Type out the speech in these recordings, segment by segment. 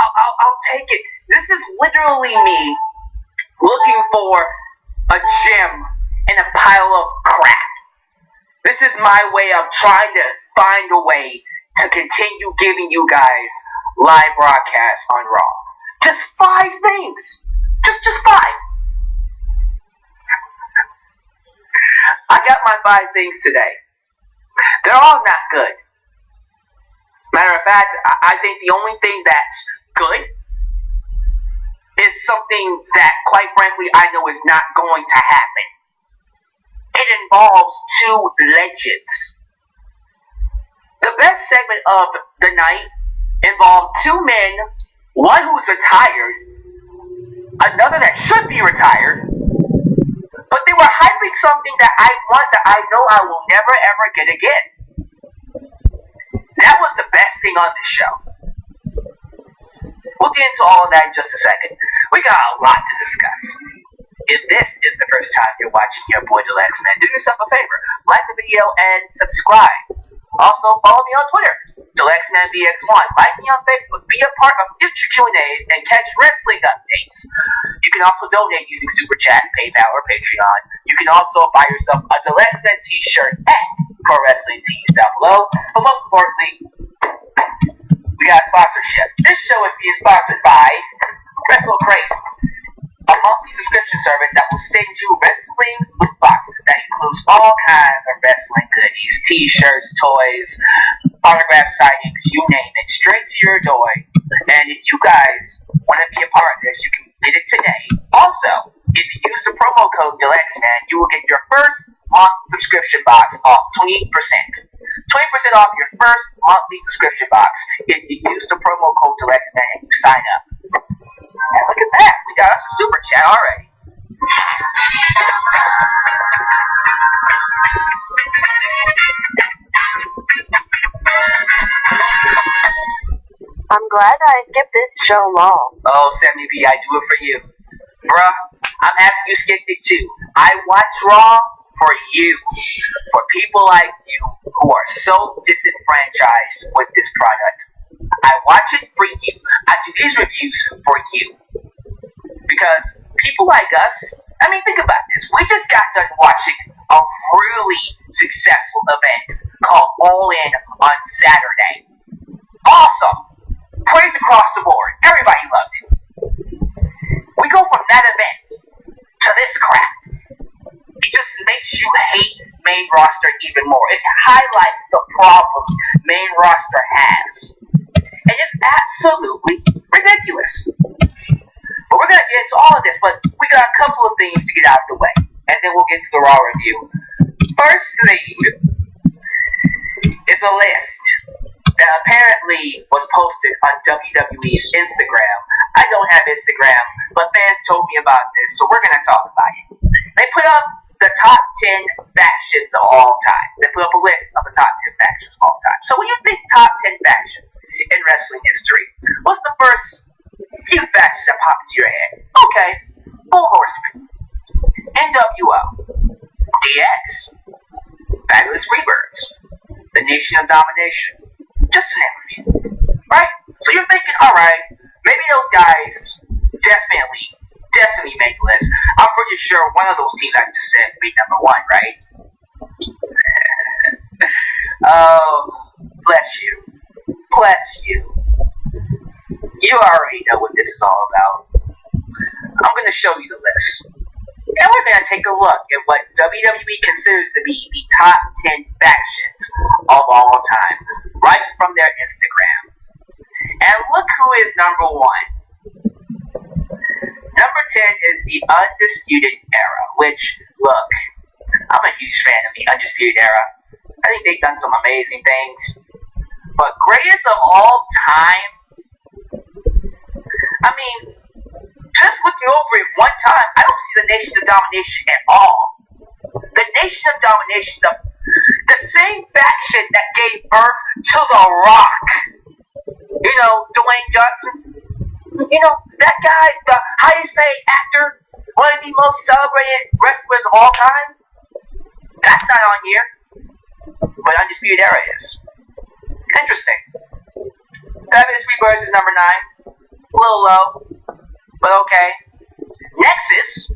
I'll take it. This is literally me looking for a gem in a pile of crap. This is my way of trying to find a way to continue giving you guys live broadcasts on Raw. Just 5 things. Just 5. I got my 5 things today. They're all not good. Matter of fact, I think the only thing that's good is something that, quite frankly, I know is not going to happen. It involves 2 legends. The best segment of the night involved 2 men, one who's retired, another that should be retired, but they were hyping something that I know I will never ever get again. That was the best thing on this show. We'll get into all of that in just a second. We got a lot to discuss. If this is the first time you're watching your boy Deluxe Man, do yourself a favor. Like the video and subscribe. Also, follow me on Twitter, DeluxeManBX1. Like me on Facebook. Be a part of future Q&As and catch wrestling updates. You can also donate using Super Chat, PayPal, or Patreon. You can also buy yourself a Deluxe Man t-shirt at Pro Wrestling Tees down below. But most importantly, we got a sponsorship. This show is being sponsored by WrestleCrate, a monthly subscription service that will send you wrestling loot boxes that includes all kinds of wrestling goodies, t-shirts, toys, autograph signings, you name it, straight to your door. And if you guys want to be a part of this, you can get it today. Also, if you use the promo code DeluxeMan, you will get your first month subscription box off 20%. 20% off your first monthly subscription box if you use the promo code DeluxeMan and you sign up. And look at that, we got us a super chat already. I'm glad I skipped this show long. Oh, Sammy B, I do it for you. Bruh, I'm happy you skipped it too. I watch Raw for you. For people like you who are so disenfranchised with this product. I watch it for you. I do these reviews for you. Because people like us, I mean, think about this. We just got done watching a really successful event called All In on Saturday. Awesome. Praise across the board. Everybody loved it. We go from that event to this crap. It just makes you hate main roster even more. It highlights the problems main roster has. And it's absolutely ridiculous. But we're going to get into all of this, but we got a couple of things to get out of the way. And then we'll get to the Raw review. First thing is a list that apparently was posted on WWE's Instagram. I don't have Instagram, but fans told me about this, so we're going to talk about it. They put up the top 10 factions of all time. They put up a list of the top 10 factions of all time. So when you think top 10 factions in wrestling history, what's the first few factions that pop into your head? Okay, Four Horsemen, NWO, DX, Fabulous Freebirds, the Nation of Domination, just to name a few. Right? So you're thinking, alright, maybe those guys definitely make the list. I'm pretty sure one of those teams I just said would be number 1, right? Oh, bless you. Bless you. You already know what this is all about. I'm going to show you the list. And we're going to take a look at what WWE considers to be the top 10 factions of all time, right from their Instagram. And look who is number 1. Number 10 is the Undisputed Era, which, look, I'm a huge fan of the Undisputed Era. I think they've done some amazing things. But greatest of all time, I mean, just looking over it one time, I don't see the Nation of Domination at all. The Nation of Domination, the same faction that gave birth to The Rock. You know, Dwayne Johnson. You know, that guy, the highest paid actor, one of the most celebrated wrestlers of all time. That's not on here. But Undisputed Era is. Interesting. Fabulous Freebirds is number 9. A little low, but okay. Nexus.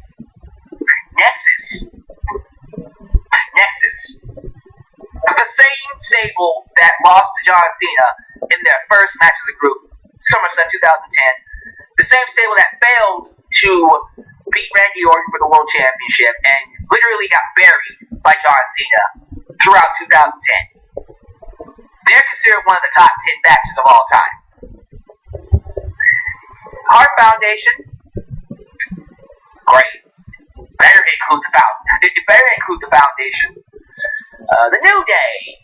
The same stable that lost to John Cena in their first match of the group, SummerSlam 2010. The same stable that failed to beat Randy Orton for the World Championship and literally got buried by John Cena throughout 2010. They're considered one of the top 10 matches of all time. Hart Foundation, great. Better include the Foundation. The New Day.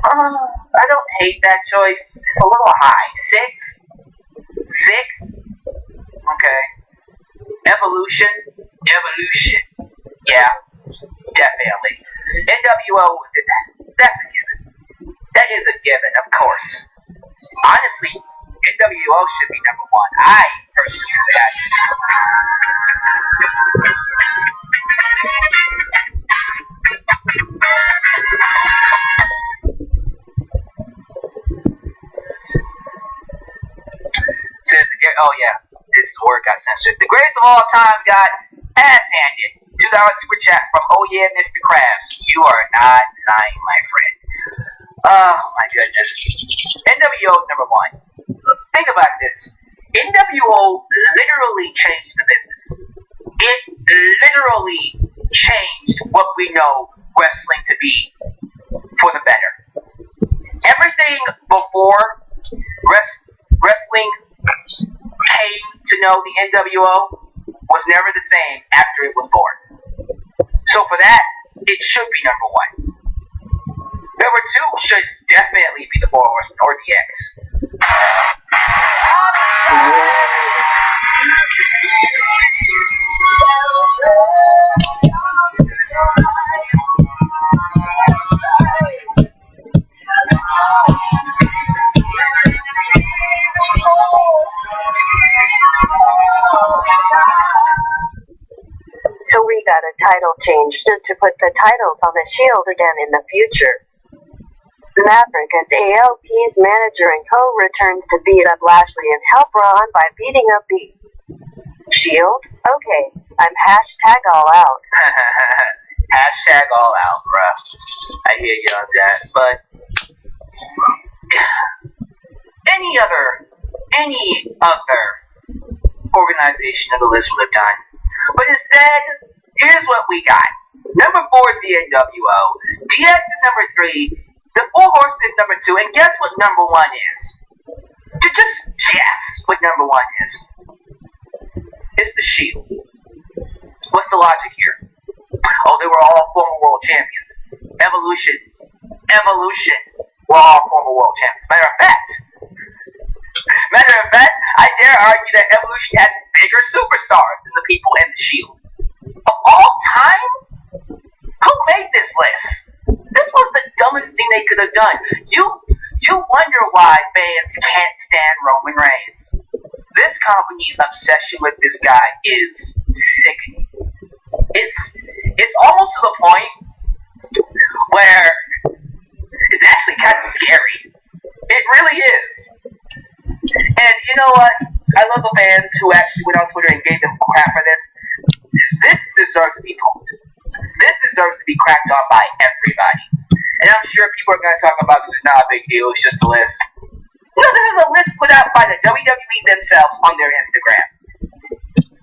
I don't hate that choice. It's a little high. 6. Okay. Evolution. Yeah, definitely. NWO. That's a given. That is a given, of course. Honestly, NWO should be number 1. I personally think that. Says again, oh yeah, this word got censored. The greatest of all time got ass handed. $2 super chat from Oh Yeah, Mr. Krabs. You are not lying, my friend. Oh my goodness. NWO is number 1. Think about this. NWO literally changed the business. It literally changed what we know wrestling to be for the better. Everything before wrestling came to know the NWO was never the same after it was born. So for that, it should be number 1. Number 2 should definitely be the Four Horsemen or DX. So we got a title change just to put the titles on the Shield again in the future. Maverick as ALP's manager and co-returns to beat up Lashley and help Braun by beating up B. Shield? Okay, I'm #all out. #all out, bruh. I hear you on that, but any other organization on the list would have done. But instead, here's what we got. Number 4 is the NWO. DX is number 3. The Four Horsemen is number 2. And guess what number 1 is? Just guess what number 1 is. It's the Shield. What's the logic here? Oh, they were all former world champions. Evolution. We're all former world champions. Matter of fact, I dare argue that Evolution has bigger superstars than the people in the Shield. Of all time? Who made this list? This was the dumbest thing they could have done. You wonder why fans can't stand Roman Reigns. This company's obsession with this guy is sickening. It's almost to the point where it's actually kind of scary. It really is. And you know what? I love the fans who actually went on Twitter and gave them crap for this. This deserves to be pulled. This deserves to be cracked on by everybody. And I'm sure people are going to talk about this is not a big deal, it's just a list. No, this is a list put out by the WWE themselves on their Instagram.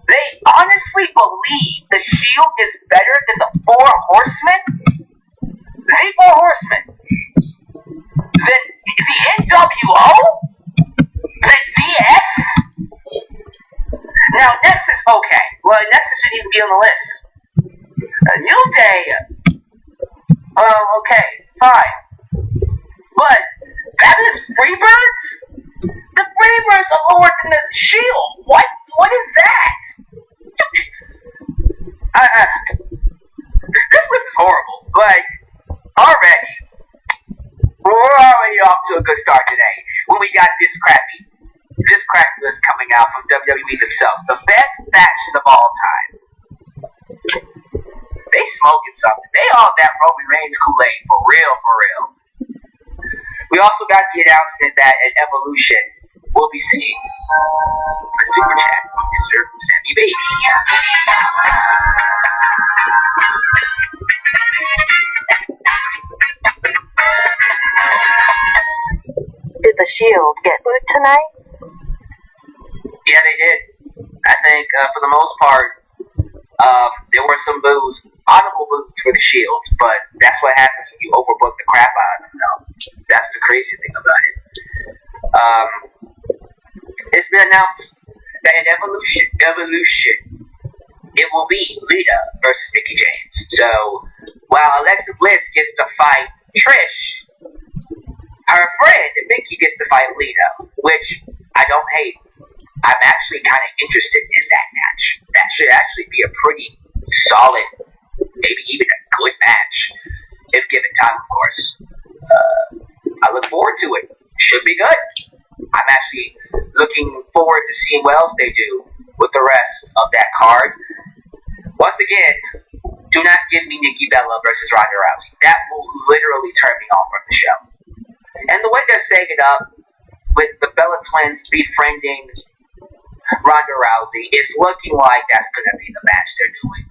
They honestly believe the Shield is better than the Four Horsemen? The Four Horsemen? Then the NWO? The DX? Now, Nexus, okay. Well, Nexus shouldn't even be on the list. New Day. Okay, fine. But Fabulous Freebirds? The Freebirds are lower than the Shield. What is that? This list is horrible. Like, we're already off to a good start today. When we got this crappy list coming out from WWE themselves. The best faction of all time. They smoking something. They all that Roman Reigns Kool-Aid, for real, for real. We also got the announcement that at Evolution, we'll be seeing a super chat from Mr. Sammy B. Did the Shield get booed tonight? Yeah, they did. I think, for the most part, there were some boos, audible boos for the Shield, but that's what happens when you overbook the crap out of them, though. That's the crazy thing about it. It's been announced that in Evolution, it will be Lita versus Mickie James. So, while Alexa Bliss gets to fight Trish, her friend Mickie gets to fight Lita, which I don't hate. I'm actually kind of interested in that match. That should actually be a pretty solid, maybe even a good match, if given time, of course. I look forward to it. Should be good. I'm actually looking forward to seeing what else they do with the rest of that card. Once again, do not give me Nikki Bella versus Ronda Rousey. That will literally turn me off from the show. And the way they're setting it up, with the Bella Twins befriending Ronda Rousey, it's looking like that's going to be the match they're doing.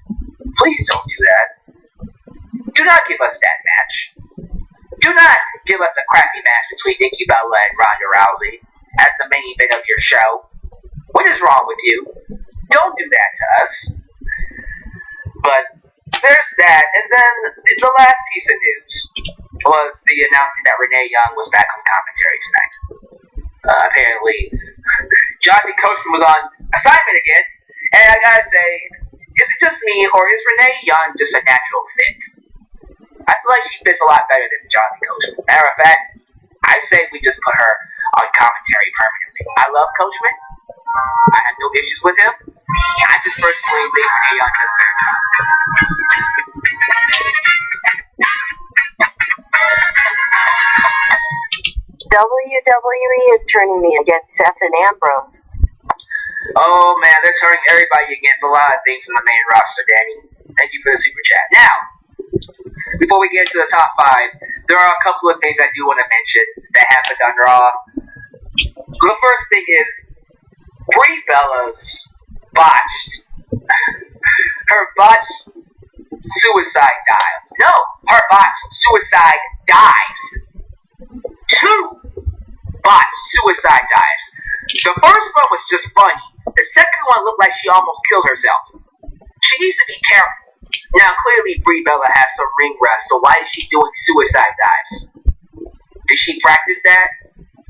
Please don't do that. Do not give us that match. Do not give us a crappy match between Nikki Bella and Ronda Rousey as the main event of your show. What is wrong with you? Don't do that to us. But there's that. And then the last piece of news was the announcement that Renee Young was back on commentary tonight. Apparently, Johnny Coachman was on assignment again. And I gotta say, is it just me, or is Renee Young just a natural fit? I feel like she fits a lot better than Johnny Coachman. Matter of fact, I say we just put her on commentary permanently. I love Coachman. I have no issues with him. I just personally think Renee Young does a better job. WWE is turning me against Seth and Ambrose. Oh man, they're turning everybody against a lot of things in the main roster, Danny. Thank you for the super chat. Now, before we get into the top 5, there are a couple of things I do want to mention that happened on Raw. The first thing is Brie Bella's botched suicide dive. No, her botched suicide dives. 2 botched suicide dives. The first one was just funny. The second one looked like she almost killed herself. She needs to be careful. Now, clearly, Brie Bella has some ring rust, so why is she doing suicide dives? Did she practice that?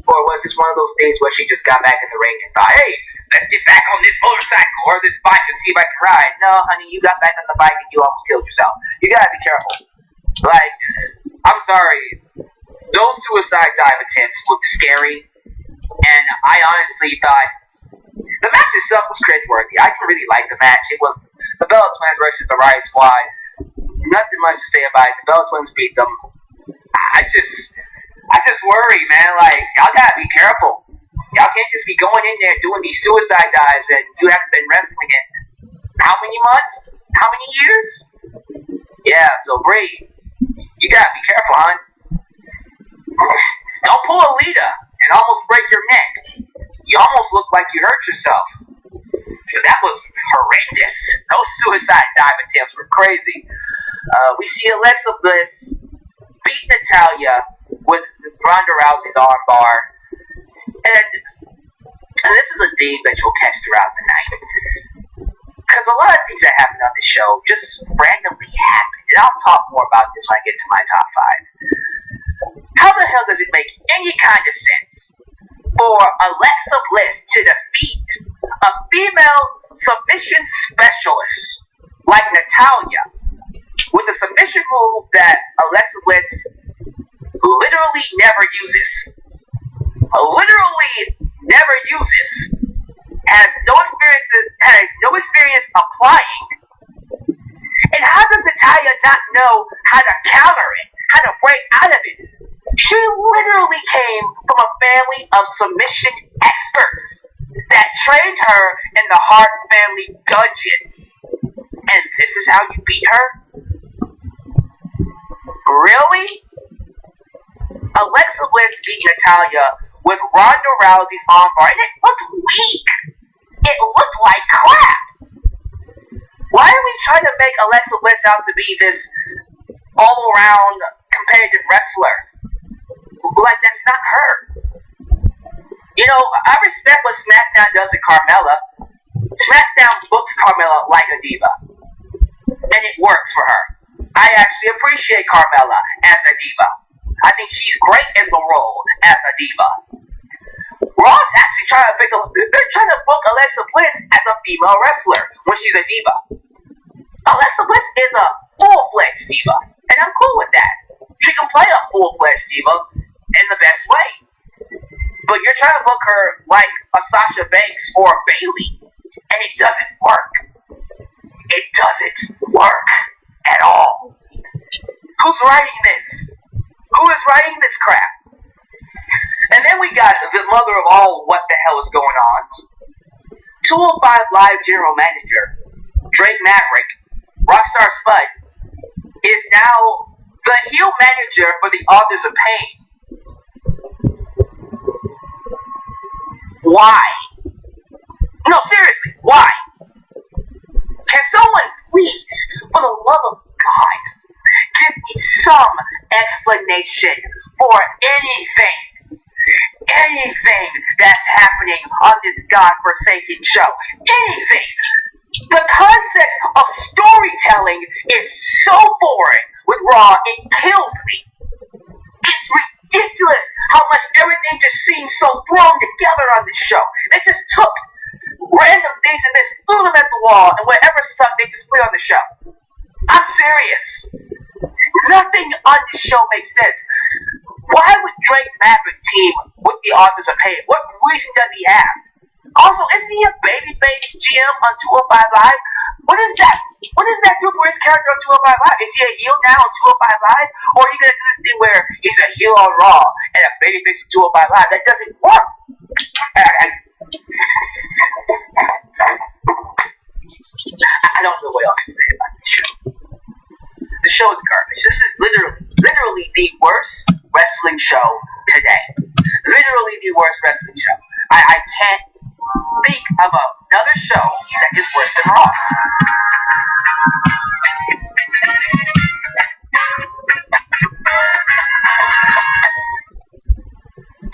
Or was this one of those things where she just got back in the ring and thought, hey, let's get back on this motorcycle or this bike and see if I can ride? No, honey, you got back on the bike and you almost killed yourself. You gotta be careful. Like, I'm sorry, those suicide dive attempts looked scary, and I honestly thought the match itself was cringeworthy. I didn't really like the match. It was the Bella Twins versus the Riot Squad. Nothing much to say about it. The Bella Twins beat them. I just worry, man. Like, y'all gotta be careful. Y'all can't just be going in there doing these suicide dives and you haven't been wrestling in how many months? How many years? Yeah, so Brie, you gotta be careful, hon. Don't pull a Lita and almost break your neck. You almost look like you hurt yourself. That was horrendous. Those suicide dive attempts were crazy. We see Alexa Bliss beat Natalya with Ronda Rousey's armbar. And this is a theme that you'll catch throughout the night. Because a lot of things that happen on the show just randomly happen. And I'll talk more about this when I get to my top 5. How the hell does it make any kind of sense for Alexa Bliss to defeat a female submission specialist like Natalya with a submission move that Alexa Bliss literally never uses? Has no experience applying. And how does Natalya not know how to counter it, how to break out of it? She literally came from a family of submission experts that trained her in the Hart family dungeon. And this is how you beat her? Really? Alexa Bliss beat Natalya with Ronda Rousey's armbar, and it looked weak. It looked like crap. Why are we trying to make Alexa Bliss out to be this all-around competitive wrestler? Like, that's not her. You know, I respect what SmackDown does to Carmella. SmackDown books Carmella like a diva. And it works for her. I actually appreciate Carmella as a diva. I think she's great in the role as a diva. Raw's actually they're trying to book Alexa Bliss as a female wrestler when she's a diva. Alexa Bliss is a full-fledged diva, and I'm cool with that. She can play a full-fledged diva in the best way. But you're trying to book her like a Sasha Banks or a Bayley, and it doesn't work. It doesn't work at all. Who's writing this? Who is writing this crap? And then we got the mother of all what the hell is going on. 205 Live General Manager Drake Maverick, Rockstar Spud, is now the heel manager for the Authors of Pain. Why? No, seriously, why? Can someone please, for the love of God, give me some explanation for anything that's happening on this godforsaken show? Anything. The concept of storytelling is so boring with Raw, it kills me. It's ridiculous how much everything just seems so thrown together on this show. They just took random things and just threw them at the wall, and whatever stuff they just put on the show. I'm serious. Nothing on this show makes sense. Why would Drake Maverick team with the Authors of Pain? What reason does he have? Also, isn't he a babyface GM on 205 Live? What is that? What does that do for his character on 205 Live? Is he a heel now on 205 Live? Or are you going to do this thing where he's a heel on Raw and a babyface on 205 Live? That doesn't work. I don't know what else to say about this show. The show is garbage. This is literally the worst wrestling show today. Literally the worst wrestling show. I can't think of another show that is worse than Raw.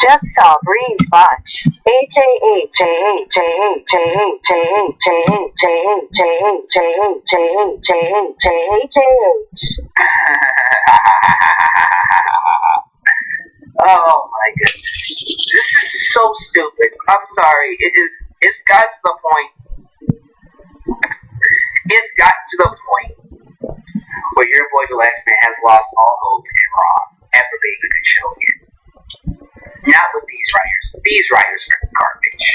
Just saw Breeze Botch. Oh my goodness. This is so stupid. I'm sorry. It's got to the point. It's got to the point where your boy the Last Man has lost all hope in Raw ever being a good show again. Not with these writers. These writers are garbage.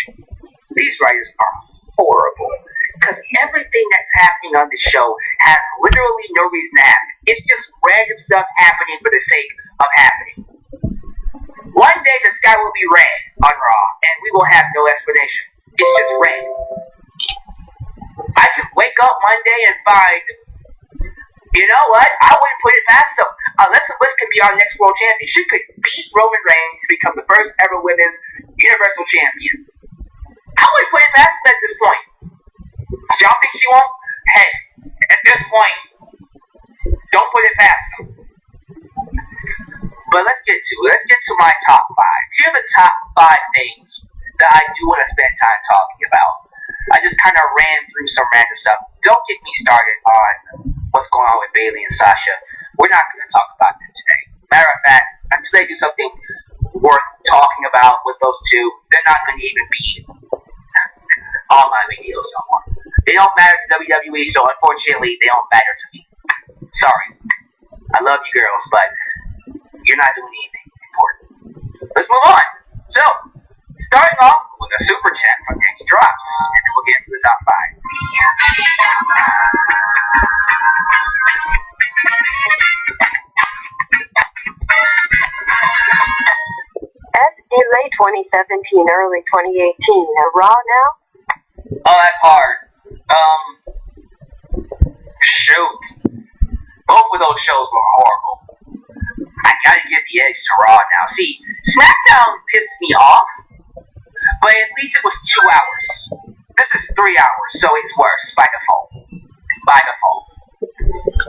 These writers are horrible. Because everything that's happening on this show has literally no reason to happen. It's just random stuff happening for the sake of happening. One day the sky will be red on Raw, and we will have no explanation. It's just red. I could wake up one day and find, you know what? I wouldn't put it past them. Alexa Bliss could be our next world champion. She could beat Roman Reigns to become the first ever women's Universal Champion. I wouldn't put it past them at this point. Y'all think she won't? Hey, at this point, don't put it past them. But let's get to my top 5. Here are the top 5 things that I do want to spend time talking about. I just kind of ran through some random stuff. Don't get me started on what's going on with Bayley and Sasha. We're not going to talk about that today. Matter of fact, until they do something worth talking about with those two, they're not going to even be on my videos no more. They don't matter to WWE, so unfortunately, they don't matter to me. Sorry. I love you girls, but you're not doing anything important. Let's move on. So, starting off with a super chat from Danny Drops, and then we'll get into the top 5. SD late 2017, early 2018. Raw now? Oh, that's hard. Shoot. Both of those shows were horrible. I gotta give the edge to Raw now. See, SmackDown pissed me off, but at least it was 2 hours. This is 3 hours, so it's worse by default. By default.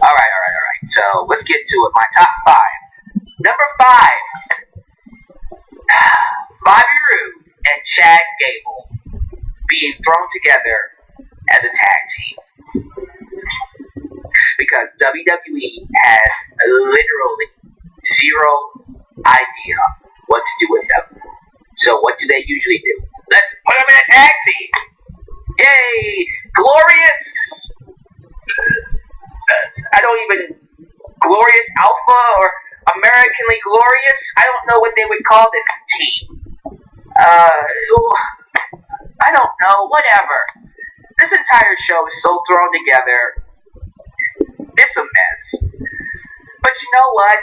Alright. So let's get to it. My top 5. Number 5. Bobby Roode and Chad Gable being thrown together as a tag team. Because WWE has literally zero idea what to do with them. So what do they usually do? Let's put them in a tag team. Yay! Glorious! Glorious Alpha or Americanly Glorious? I don't know what they would call this team. I don't know. Whatever. This entire show is so thrown together. It's a mess. But you know what?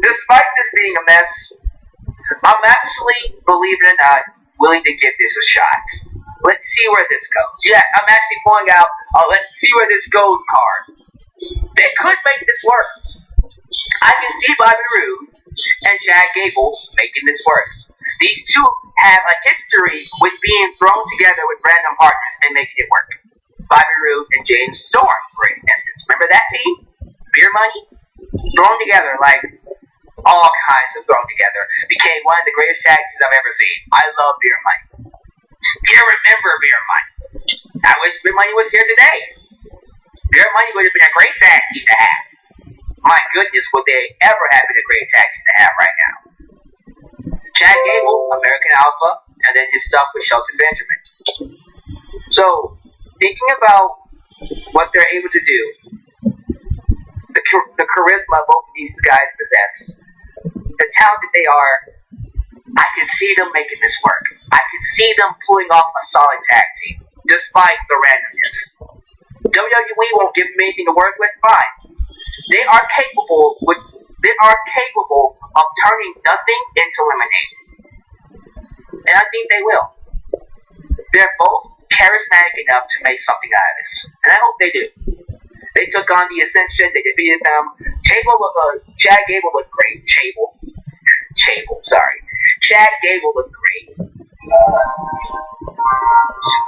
Despite this being a mess, I'm actually, believe it or not, willing to give this a shot. Let's see where this goes. Yes, I'm actually pulling out a let's see where this goes card. They could make this work. I can see Bobby Roode and Chad Gable making this work. These two have a history with being thrown together with random partners and making it work. Bobby Roode and James Storm, for instance. Remember that team? Beer Money? Thrown together like all kinds of thrown together. Became one of the greatest tag teams I've ever seen. I love Beer Money. Still remember Beer Money. I wish Beer Money was here today. Beer Money would have been a great tag team to have. My goodness, would they ever have been a great tag team to have right now? Chad Gable, American Alpha, and then his stuff with Shelton Benjamin. So, thinking about what they're able to do, the charisma both of these guys possess, the talent that they are, I can see them making this work. I can see them pulling off a solid tag team, despite the randomness. WWE won't give them anything to work with, fine. They are capable of turning nothing into lemonade. And I think they will. They're both charismatic enough to make something out of this. And I hope they do. They took on the Ascension, they defeated them. Chad Gable looked great. Chad Gable looked great. Super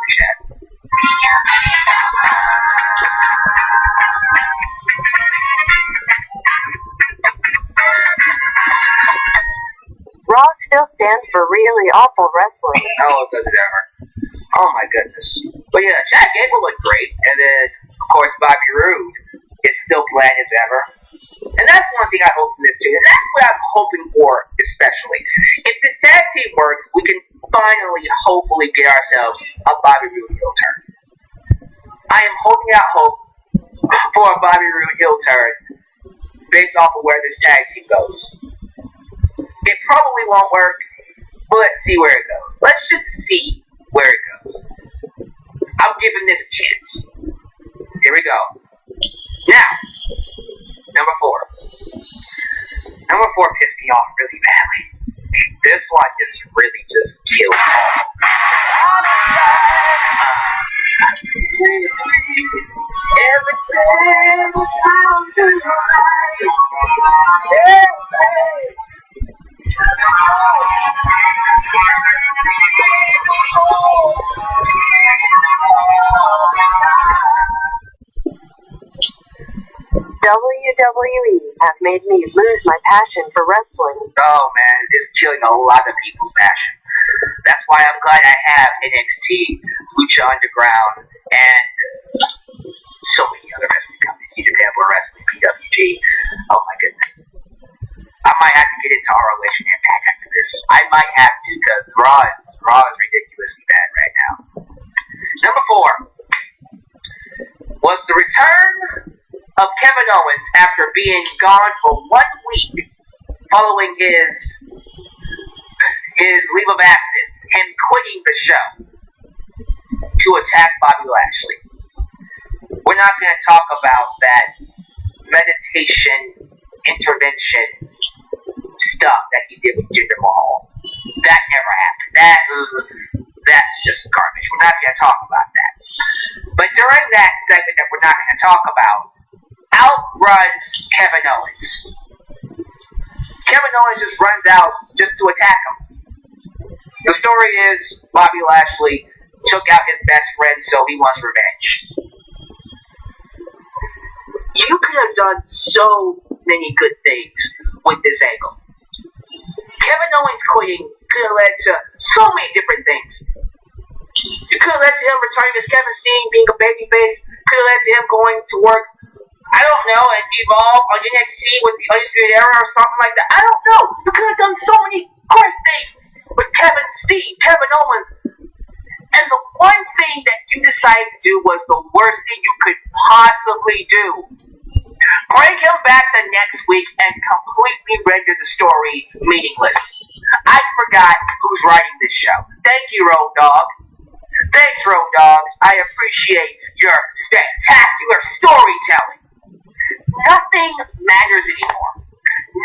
Chad. Raw still stands for really awful wrestling. Oh, does it ever? Oh my goodness. But yeah, Chad Gable looked great, and then of course Bobby Roode is still bland as ever. And that's one thing I hope from this too, and that's what I'm hoping for especially. If this tag team works, we can finally, hopefully, get ourselves a Bobby Roode heel turn. I am holding out hope for a Bobby Roode heel turn based off of where this tag team goes. It probably won't work, but let's see where it goes. Let's just see where it goes. I'm giving this a chance. Here we go. Now, number 4. Number 4 pissed me off really badly. This one really killed me. WWE has made me lose my passion for wrestling. Oh man, it's killing a lot of people's passion. That's why I'm glad I have NXT, Lucha Underground, and so many other wrestling companies. New Japan Pro Wrestling, PWG. Oh my goodness. I might have to get into ROH and Impact after this. I might have to, because Raw is ridiculously bad right now. Number 4 was the return of Kevin Owens after being gone for 1 week following his leave of absence, him quitting the show to attack Bobby Lashley. We're not going to talk about that meditation intervention stuff that he did with Jinder Mahal. That never happened. That's just garbage. We're not going to talk about that. But during that segment that we're not going to talk about, outruns Kevin Owens. Kevin Owens just runs out just to attack him. The story is Bobby Lashley took out his best friend, so he wants revenge. You could have done so many good things with this angle. Kevin Owens quitting could have led to so many different things. It could have led to him returning as Kevin Steen, being a babyface. Could have led to him going to work, I don't know, and Evolve on NXT with the Undisputed Era or something like that. I don't know. You could have done so many great things with Kevin Steen, Kevin Owens. And the one thing that you decided to do was the worst thing you could possibly do. Bring him back the next week and completely render the story meaningless. I forgot who's writing this show. Thank you, Road Dogg. Thanks, Road Dogg. I appreciate your spectacular storytelling. Nothing matters anymore.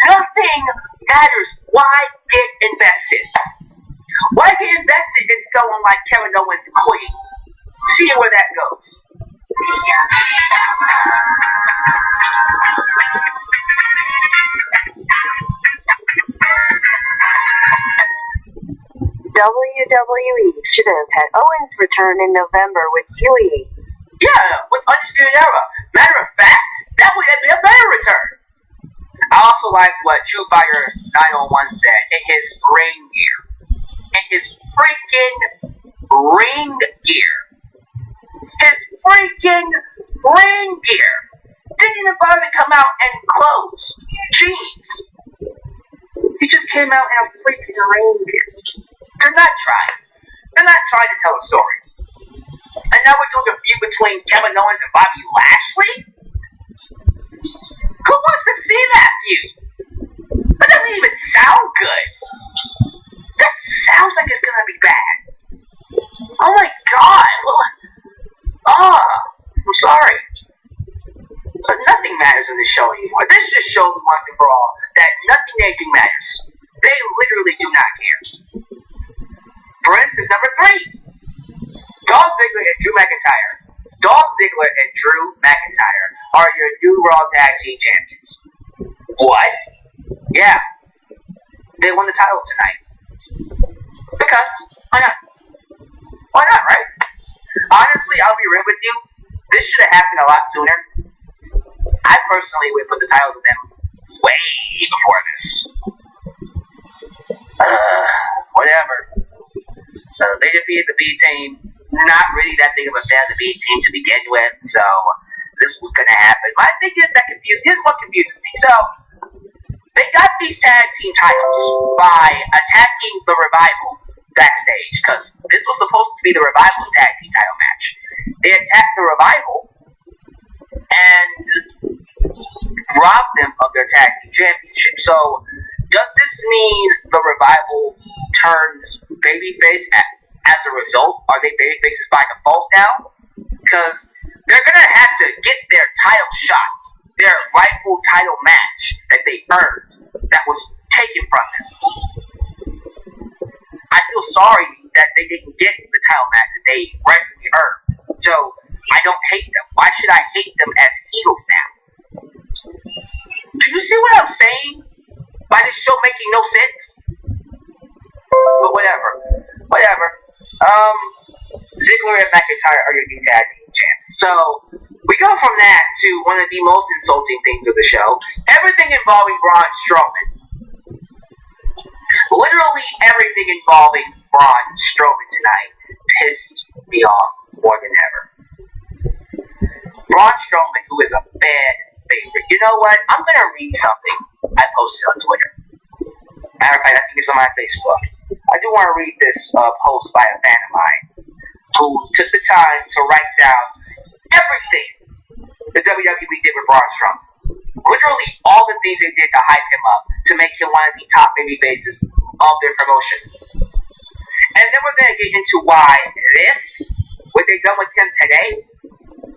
Nothing matters. Why get invested? Why get invested in someone like Kevin Owens quitting? See where that goes. WWE should have had Owens return in November with UE. Yeah, with Undisputed Era. Matter of fact, that would be a better return. I also like what True Fighter 901 said in his ring gear. In his freaking ring gear. His freaking ring gear. Didn't even bother to come out in clothes. Jeans. He just came out in a freaking ring gear. They're not trying. They're not trying to tell a story. And now we're doing a feud between Kevin Owens and Bobby Lashley? Who wants to see that feud? That doesn't even sound good. That sounds like it's gonna be bad. Oh my god. I'm sorry. So nothing matters in this show anymore. This just shows once and for all that nothing they do matters. They literally do not care. For instance, number 3. Dolph Ziggler and Drew McIntyre. Dolph Ziggler and Drew McIntyre are your new Raw Tag Team Champions. What? Yeah. They won the titles tonight. Because, why not? Why not, right? Honestly, I'll be real with you. This should have happened a lot sooner. I personally would put the titles on them way before this. Whatever. So they defeated the B team. Not really that big of a fan of the B team to begin with, so this was gonna happen. My thing is that here's what confuses me. So they got these tag team titles by attacking the Revival backstage, because this was supposed to be the Revival's tag team title match. They attacked the Revival and robbed them of their tag team championship. So does this mean the Revival turns babyface as a result? Are they babyfaces by default now? Because they're gonna have to get their title shots, their rightful title match that they earned, that was taken from them. I feel sorry that they didn't get the title match that they rightfully earned. So I don't hate them. Why should I hate them as heels now? Do you see what I'm saying? By this show making no sense? But whatever. Ziggler and McIntyre are your new tag team champs. So we go from that to one of the most insulting things of the show. Everything involving Braun Strowman. Literally everything involving Braun Strowman tonight pissed me off more than ever. Braun Strowman, who is a fan favorite. You know what? I'm going to read something I posted on Twitter. Matter of fact, I think it's on my Facebook. I do want to read this post by a fan of mine who took the time to write down everything the WWE did with Braun Strowman. Literally all the things they did to hype him up, to make him one of the top baby faces of their promotion. And then we're going to get into why what they've done with him today,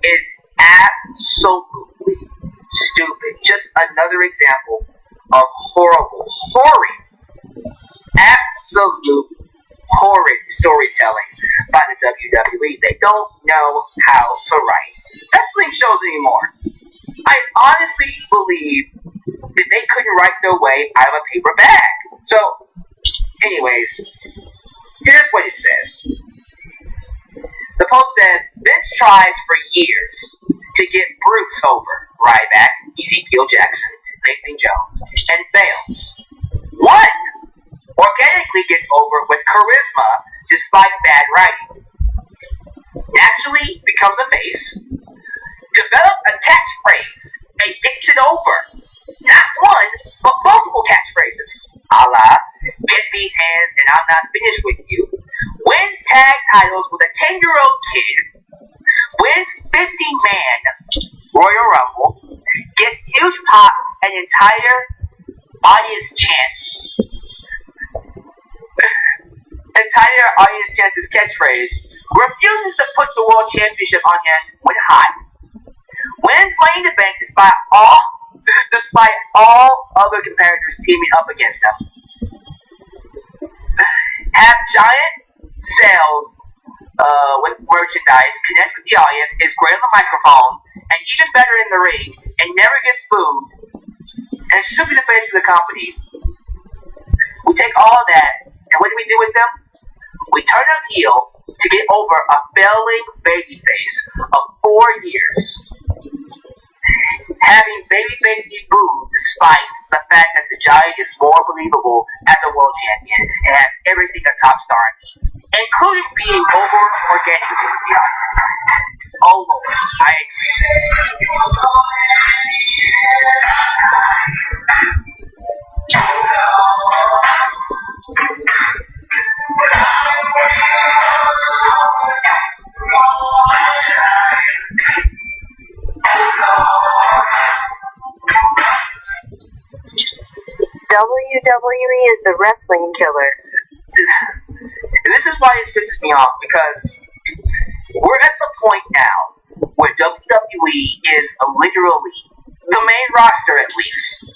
is absolutely stupid. Just another example of horrid, absolute horrid storytelling by the WWE. They don't know how to write wrestling shows anymore. I honestly believe that they couldn't write their way out of a paper bag. So, anyways, here's what it says. The post says, Vince tries for years to get Bruce over Ryback, Ezekiel Jackson, Nathan Jones, and fails. One organically gets over with charisma despite bad writing. Naturally becomes a face, develops a catchphrase, and gets it over. Not one, but multiple catchphrases. A la, get these hands and I'm not finished with you. Wins tag titles with a 10-year-old kid. Wins 50-man Royal Rumble. Gets huge pops and entire audience chants. Entire audience chants his catchphrase. Refuses to put the world championship on him when hot. Wins Money in the Bank despite all other competitors teaming up against him. Have giant sales with merchandise, connects with the audience, is great on the microphone, and even better in the ring, and never gets booed, and should be the face of the company. We take all of that, and what do we do with them? We turn them heel to get over a failing babyface of 4 years. Having babyface be booed despite the fact that the Giant is more believable as a world champion and has everything a top star needs, including being over organically with the audience. Oh Lord, I WWE is the wrestling killer. This is why it pisses me off, because we're at the point now where WWE is literally, the main roster at least,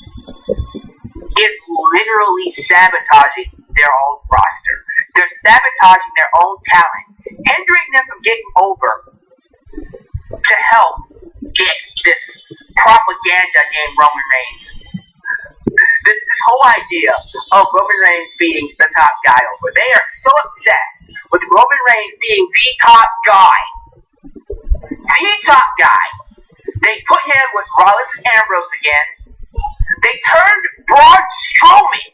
is literally sabotaging their own roster. They're sabotaging their own talent, hindering them from getting over to help get this propaganda named Roman Reigns. This whole idea of Roman Reigns being the top guy over. They are so obsessed with Roman Reigns being the top guy. The top guy. They put him with Rollins and Ambrose again. They turned Braun Strowman,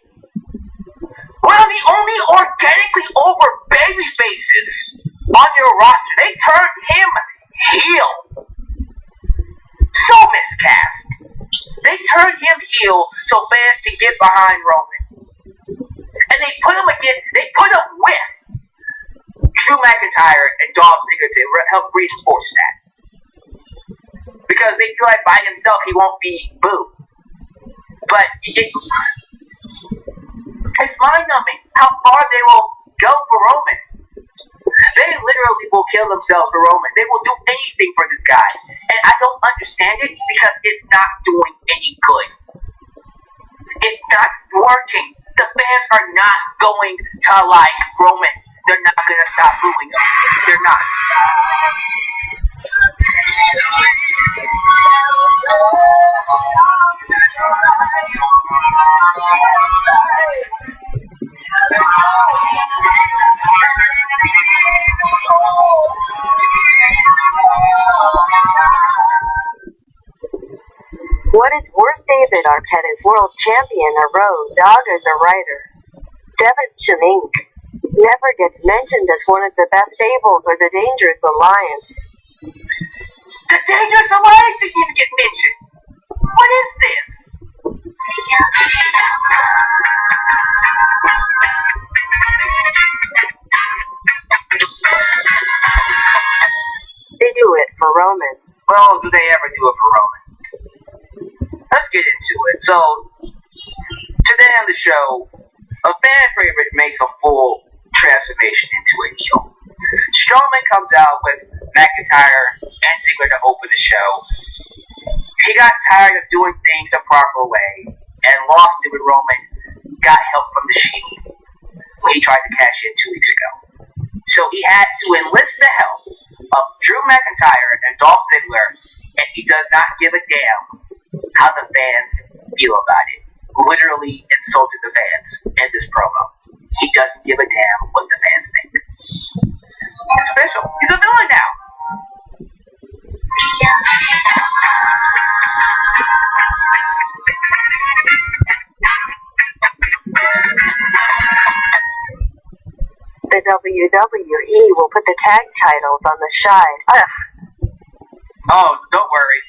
one of the only organically over baby faces on your roster. They turned him heel. So miscast. They turned him heel so fans can get behind Roman. And they put him with Drew McIntyre and Dolph Ziggler to help reinforce that. Because they feel like by himself he won't be booed. But it's mind-numbing how far they will go for Roman. They literally will kill themselves for Roman. They will do anything for this guy. And I don't understand it because it's not doing any good. It's not working. The fans are not going to like Roman. They're not going to stop booing him. They're not. What is worse, David Arquette is world champion, a road dog as a writer. Devis Shamink never gets mentioned as one of the best stables or the Dangerous Alliance. The Dangerous Alliance didn't even get mentioned. What is this? They do it for Roman. Well, do they ever do it for Roman? Let's get into it. So, today on the show, a fan favorite makes a full transformation into a heel. Strowman comes out with McIntyre and Ziggler to open the show. He got tired of doing things the proper way and lost it when Roman got help from the Shield when he tried to cash in 2 weeks ago. So he had to enlist the help of Drew McIntyre and Dolph Ziggler, and he does not give a damn how the fans feel about it. Literally insulted the fans in this promo. He doesn't give a damn what the fans think. He's official. He's a villain now. The WWE will put the tag titles on the side. Oh, don't worry.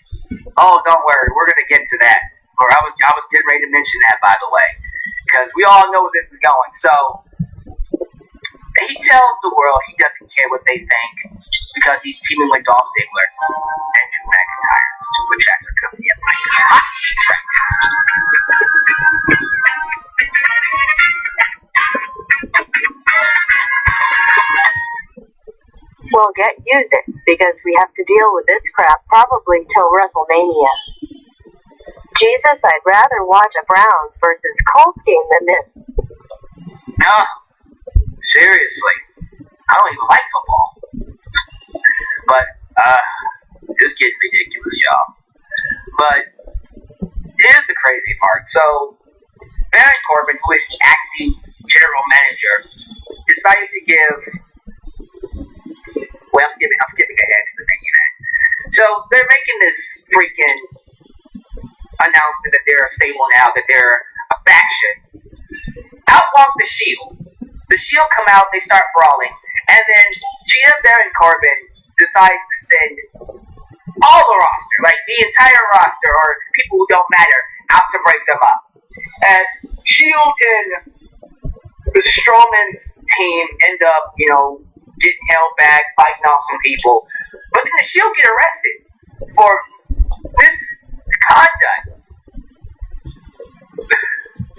We're gonna get to that. Or I was getting ready to mention that, by the way, because we all know where this is going. So he tells the world he doesn't care what they think because he's teaming with Dolph Ziggler and Drew McIntyre. It's two which acts are coming in like hot track. Well, get used it, because we have to deal with this crap probably till WrestleMania. Jesus, I'd rather watch a Browns versus Colts game than this. No, seriously. I don't even like football. But, it's getting ridiculous, y'all. But, here's the crazy part. So, Baron Corbin, who is the acting general manager, decided to give... Well, I'm skipping ahead to the main event. So, they're making this freaking announcement that they're a stable now, that they're a faction. Out walk the Shield. The Shield come out, they start brawling, and then GM Baron Corbin decides to send all the roster, like the entire roster, or people who don't matter, out to break them up. And Shield and the Strowman's team end up, getting held back, fighting off some people. But then the Shield get arrested for misconduct.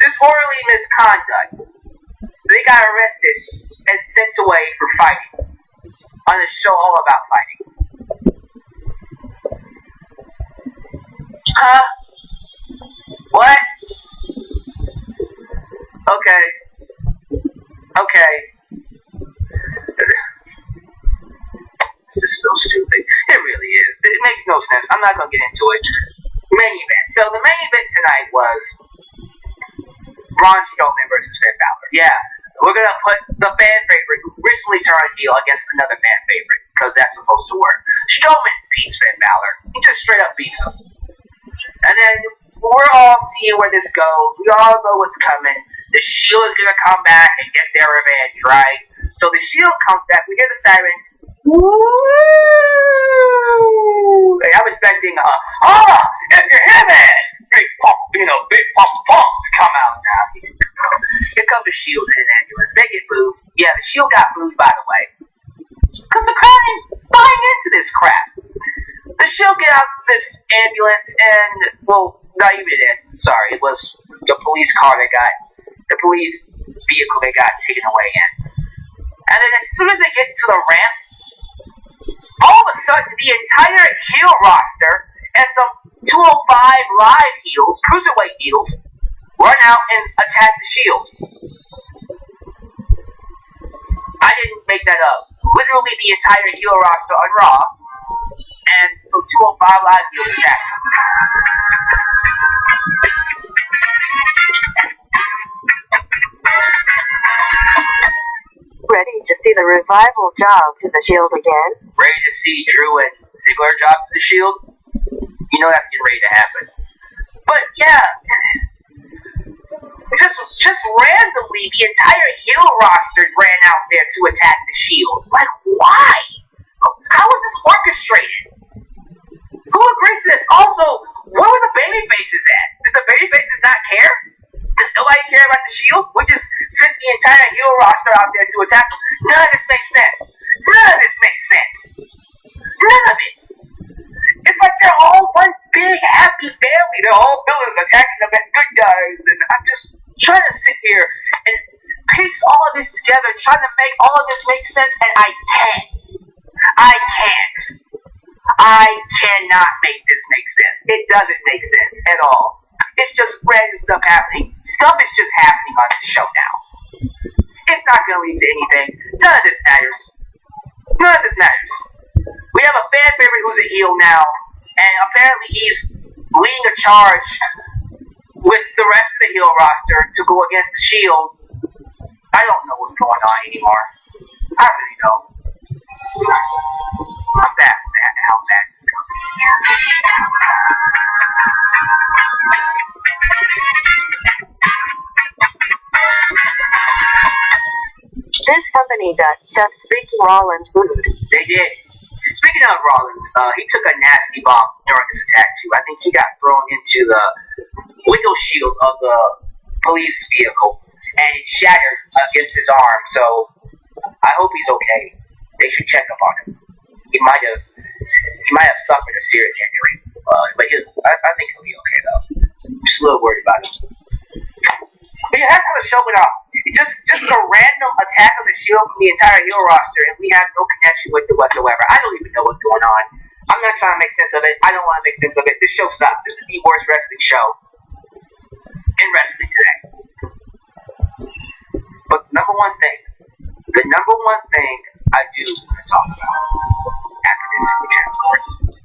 Disorderly misconduct. They got arrested and sent away for fighting on a show all about fighting. Huh? What? Okay. This is so stupid. It really is. It makes no sense. I'm not going to get into it. Main event. So the main event tonight was Braun Strowman versus Finn Balor. Yeah, we're going to put the fan favorite who recently turned heel against another fan favorite, because that's supposed to work. Strowman beats Finn Balor. He just straight up beats him. And then we're all seeing where this goes. We all know what's coming. The Shield is going to come back and get their revenge, right? So the Shield comes back. We hear the siren. Woo! I was expecting if you're him, big pump, big pump to come out now. Here comes the Shield in an ambulance. They get booed. Yeah, the Shield got booed, by the way, because the crowd ain't buying into this crap. The Shield get out of this ambulance and, well, not even in. Sorry, it was the police car the police vehicle they got taken away in. And then as soon as they get to the ramp, all of a sudden, the entire heel roster and some 205 Live heels, cruiserweight heels, run out and attack the Shield. I didn't make that up. Literally the entire heel roster on Raw, and so 205 Live heels attack. Ready to see the revival job to the Shield again? Ready to see Drew and Ziggler job to the Shield? You know that's getting ready to happen. But yeah, just randomly, the entire heel roster ran out there to attack the Shield. Like, why? How was this orchestrated? Who agreed to this? Also, where were the baby faces at? Did the baby faces not care? Does nobody care about the Shield? We just sent the entire heel roster out there to attack them. None of this makes sense. None of it. It's like they're all one big happy family. They're all villains attacking the good guys. And I'm just trying to sit here and piece all of this together, trying to make all of this make sense, and I can't. I cannot make this make sense. It doesn't make sense at all. It's just random stuff happening. Stuff is just happening on the show now. It's not going to lead to anything. None of this matters. We have a fan favorite who's a heel now, and apparently he's leading a charge with the rest of the heel roster to go against the Shield. I don't know what's going on anymore. I really don't. I'm bad with that, how bad this company is. This company got Seth freaking Rollins booed. They did. Speaking of Rollins, he took a nasty bump during his attack too. I think he got thrown into the window shield of the police vehicle and it shattered against his arm. So I hope he's okay. They should check up on him. He might have suffered a serious injury, but I think he'll be okay though. I'm just a little worried about him. But yeah, that's how the show went off. Just a random attack on the Shield from the entire heel roster, and we have no connection with it whatsoever. I don't even know what's going on. I'm not trying to make sense of it. I don't want to make sense of it. This show sucks. This is the worst wrestling show in wrestling today. But the number one thing I do want to talk about after this Super Chat, of course.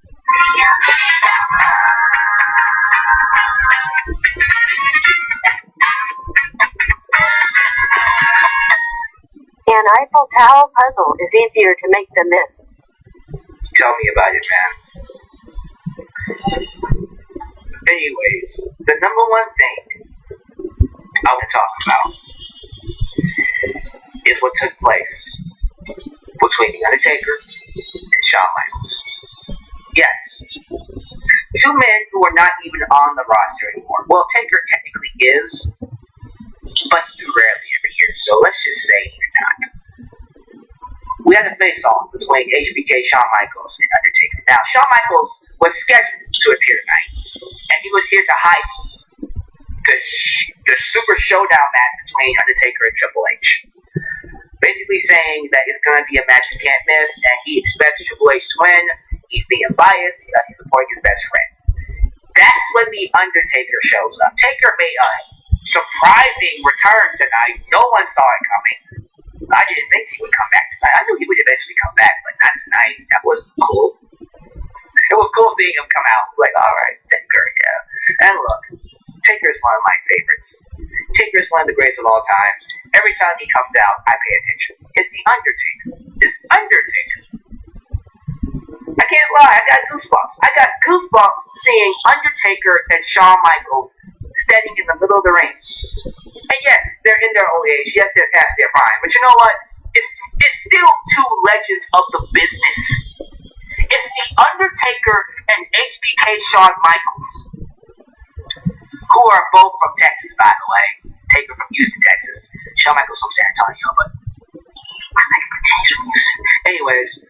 An Eiffel Tower puzzle is easier to make than this. Tell me about it, man. Anyways, the number one thing I want to talk about is what took place between The Undertaker and Shawn Michaels. Yes, two men who are not even on the roster anymore. Well, Taker technically is, but he rarely ever here, so let's just say he's not. We had a face-off between HBK, Shawn Michaels, and Undertaker. Now, Shawn Michaels was scheduled to appear tonight, and he was here to hype the Super Showdown match between Undertaker and Triple H. Basically saying that it's going to be a match you can't miss, and he expects Triple H to win. He's being biased because he's supporting his best friend. That's when The Undertaker shows up. Taker made a surprising return tonight. No one saw it coming. I didn't think he would come back tonight. I knew he would eventually come back, but not tonight. That was cool. It was cool seeing him come out. It was like, alright, Taker, yeah. And look, Taker is one of my favorites. Taker is one of the greatest of all time. Every time he comes out, I pay attention. It's The Undertaker. It's Undertaker. I can't lie, I got goosebumps. I got goosebumps seeing Undertaker and Shawn Michaels standing in the middle of the ring. And yes, they're in their old age. Yes, they're past their prime. But you know what? It's still two legends of the business. It's The Undertaker and HBK Shawn Michaels, who are both from Texas, by the way. Taker from Houston, Texas. Shawn Michaels from San Antonio, but I like the Texas from Houston. Anyways,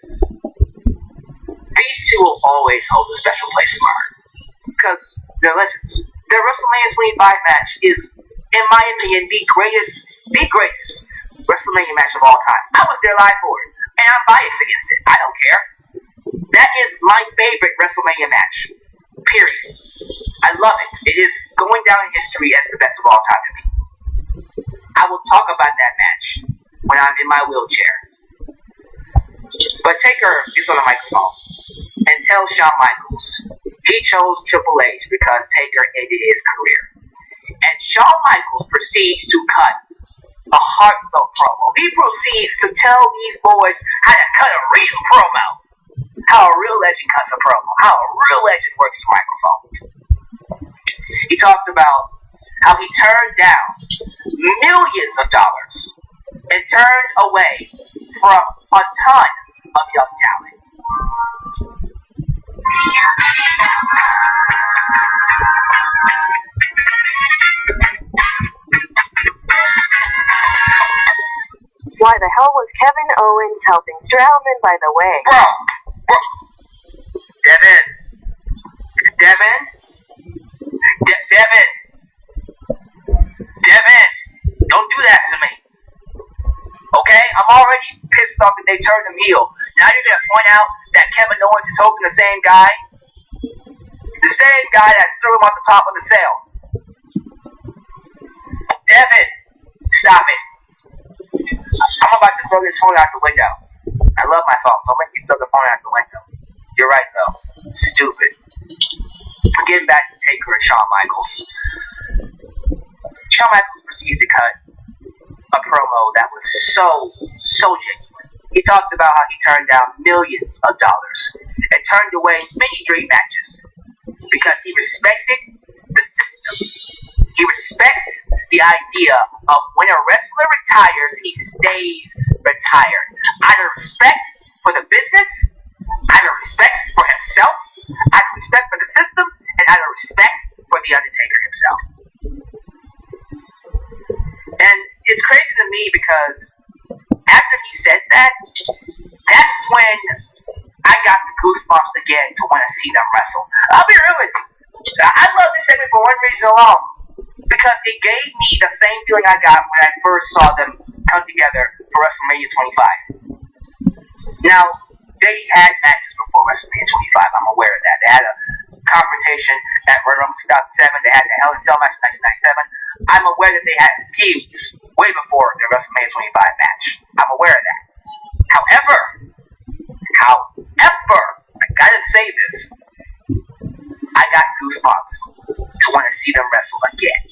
these two will always hold a special place in my heart because they're legends. Their WrestleMania 25 match is, in my opinion, the greatest WrestleMania match of all time. I was there live for it, and I'm biased against it. I don't care. That is my favorite WrestleMania match. Period. I love it. It is going down in history as the best of all time to me. I will talk about that match when I'm in my wheelchair. But Taker gets on the microphone and tells Shawn Michaels he chose Triple H because Taker ended his career. And Shawn Michaels proceeds to cut a heartfelt promo. He proceeds to tell these boys how to cut a real promo. How a real legend cuts a promo. How a real legend works the microphone. He talks about how he turned down millions of dollars and turned away from a ton of young talent. Why the hell was Kevin Owens helping Strowman, by the way? Bro. Devin. Don't do that to me. Okay? I'm already pissed off that they turned him heel. Now you're going to point out that Kevin Owens is hoping the same guy? The same guy that threw him off the top of the cell. Devin, stop it. I'm about to throw this phone out the window. I love my phone. Don't make me throw the phone out the window. You're right, though. Stupid. Getting back to Taker and Shawn Michaels. Shawn Michaels proceeds to cut a promo that was so genuine. He talks about how he turned down millions of dollars and turned away many dream matches because he respected the system. He respects the idea of when a wrestler retires, he stays retired. Out of respect for the business, out of respect for himself, out of respect for the system, and out of respect for The Undertaker himself. And it's crazy to me because after he said that, that's when I got the goosebumps again to want to see them wrestle. I'll be real with you. I love this segment for one reason alone. Because it gave me the same feeling I got when I first saw them come together for WrestleMania 25. Now, they had matches before WrestleMania 25. I'm aware of that. They had a confrontation at Royal Rumble 2007. They had the Hell in a Cell match in 1997. I'm aware that they had feuds way before their WrestleMania 25 match. I'm aware of that. However, I gotta say this, I got goosebumps to want to see them wrestle again.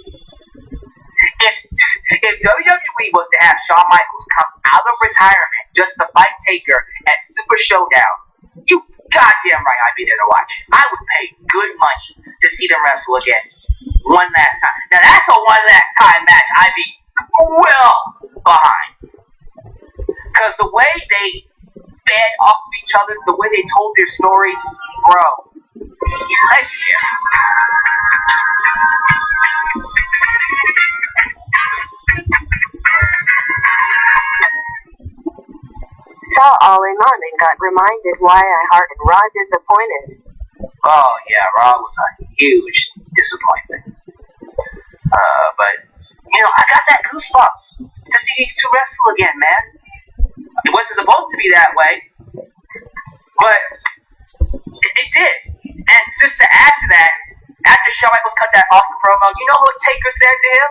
If WWE was to have Shawn Michaels come out of retirement just to fight Taker at Super Showdown, you goddamn right I'd be there to watch it. I would pay good money to see them wrestle again one last time. Now that's a one last time match I'd be well behind. Because the way they fed off of each other, the way they told their story, bro, legendary. Saw All In On and got reminded why I hearted Raw disappointed. Oh yeah, Raw was a huge disappointment. But you know, I got that goosebumps to see these two wrestle again, man. It wasn't supposed to be that way, but it did. And just to add to that, after Shawn Michaels cut that awesome promo, you know what Taker said to him?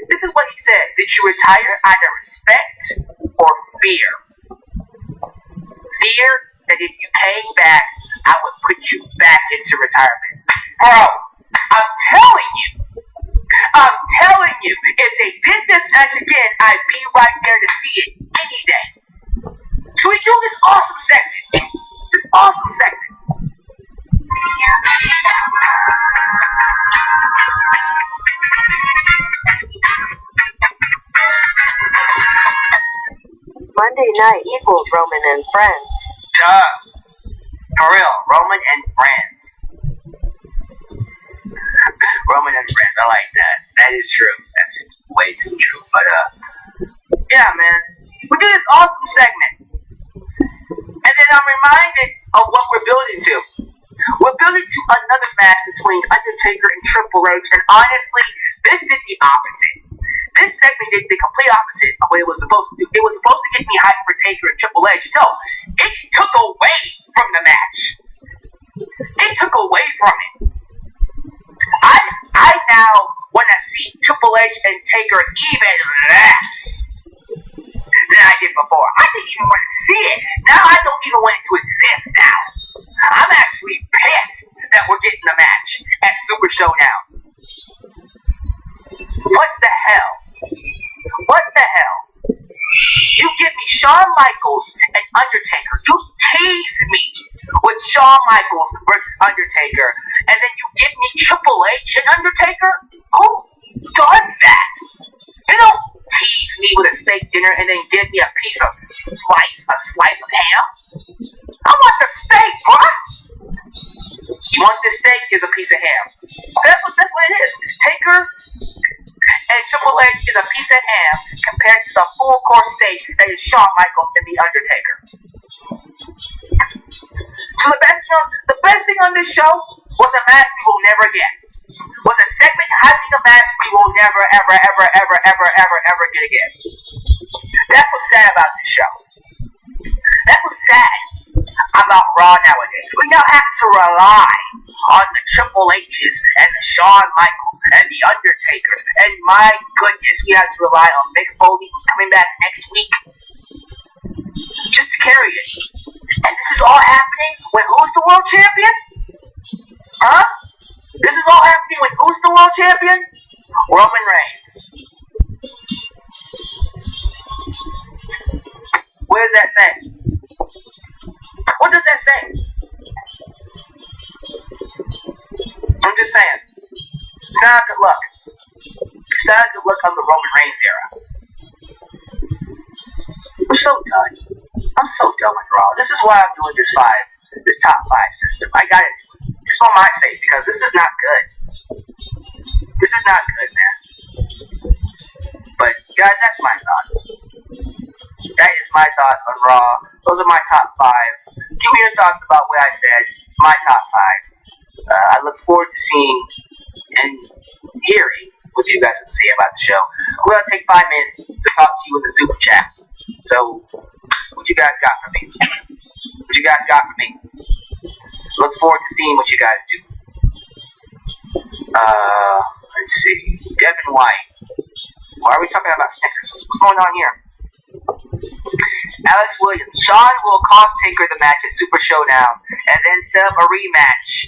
This is what he said. Did you retire out of respect or fear? Fear that if you came back, I would put you back into retirement. Bro, I'm telling you, if they did this match again, I'd be right there to see it any day. So we do this awesome segment. This awesome segment. Monday night equals Roman and Friends. Duh. For real, Roman and Friends. Roman and Friends, I like that. That is true. That's way too true. But, yeah, man. We do this awesome segment. And then I'm reminded of what we're building to. We're building to another match between Undertaker and Triple H, and honestly, this did the opposite. This segment did the complete opposite of what it was supposed to do. It was supposed to get me hyped for Taker and Triple H. No, it took away from the match. It took away from it. I now want to see Triple H and Taker even less than I did before. I didn't even want to see it. Now I don't even want it to exist now. I'm actually pissed that we're getting a match at Super Showdown. What the hell? What the hell? You give me Shawn Michaels and Undertaker. You tease me with Shawn Michaels versus Undertaker. And then you give me Triple H and Undertaker? Who does that? You don't tease me with a steak dinner and then give me a slice of ham. I want the steak, bro. You want the steak? Here's a piece of ham. That's what it is. Taker and Triple H is a piece of ham compared to the full course steak that is Shawn Michaels and The Undertaker. So the best thing on this show was a match we will never get. Was a segment having a match we will never, ever get again. That's what's sad about this show. That's what's sad about Raw nowadays. We now have to rely on the Triple H's and the Shawn Michaels and the Undertakers. And my goodness, we have to rely on Mick Foley, who's coming back next week, just to carry it. And this is all happening when who's the world champion? Huh? This is all happening when who's the world champion? Roman Reigns. What does that say? What does that say? I'm just saying. It's not a good look. It's not a good look on the Roman Reigns era. I'm so done. I'm so done with Raw. This is why I'm doing this top five system. I got it. It's for my sake because this is not good. This is not good, man. But guys, that's my thoughts. That is my thoughts on Raw. Those are my top five. Give me your thoughts about what I said. My top five. I look forward to seeing and hearing what you guys have to say about the show. We're gonna take 5 minutes to talk to you in the super chat. So, what you guys got for me? What you guys got for me? Look forward to seeing what you guys do. Let's see. Devin White. Why are we talking about Snickers? What's going on here? Alex Williams. Shawn will cost Taker the match at Super Showdown and then set up a rematch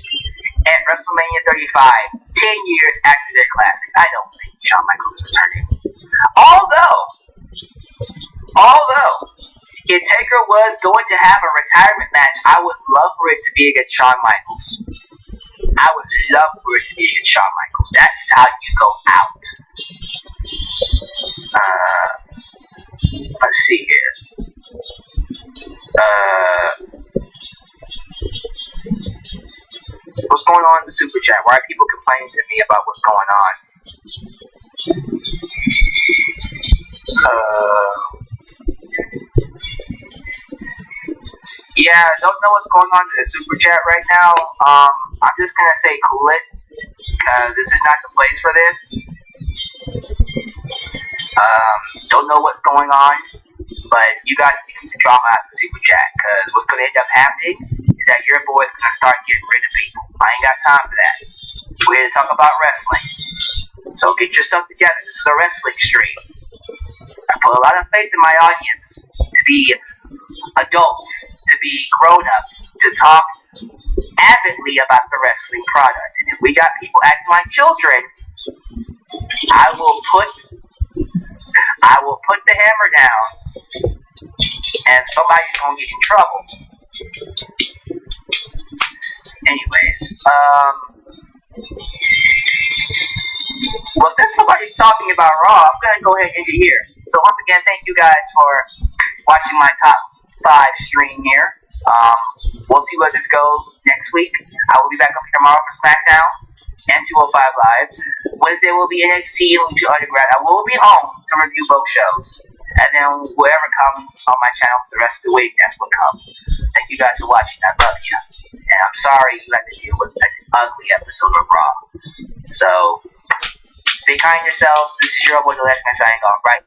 at WrestleMania 35, 10 years after their classic. I don't think Shawn Michaels is returning. Although, if Taker was going to have a retirement match, I would love for it to be against Shawn Michaels. I would love for it to be against Shawn Michaels. That's how you go out. Let's see here. What's going on in the super chat? Why are people complaining to me about what's going on? Yeah, don't know what's going on in the super chat right now. I'm just gonna say cool it, because this is not the place for this. Don't know what's going on, but you guys keep the drama out of the super chat, because what's gonna end up happening is that your boy's gonna start getting rid of people. I ain't got time for that. We're here to talk about wrestling. So get your stuff together. This is a wrestling stream. I put a lot of faith in my audience to be adults, to be grown-ups, to talk avidly about the wrestling product. And if we got people acting like children, I will put the hammer down, and somebody's gonna get in trouble. Anyways, well, since nobody's talking about Raw, I'm gonna go ahead and end it here. So once again, thank you guys for watching my top 5 stream here. We'll see where this goes next week. I will be back up here tomorrow for SmackDown and 205 Live. Wednesday will be NXT and Lucha Underground. I will be home to review both shows. And then whatever comes on my channel for the rest of the week, that's what comes. Thank you guys for watching. I love you. And I'm sorry you had to deal with an ugly episode of Raw. So, stay kind to yourselves. This is your boy, the last man signing off, right?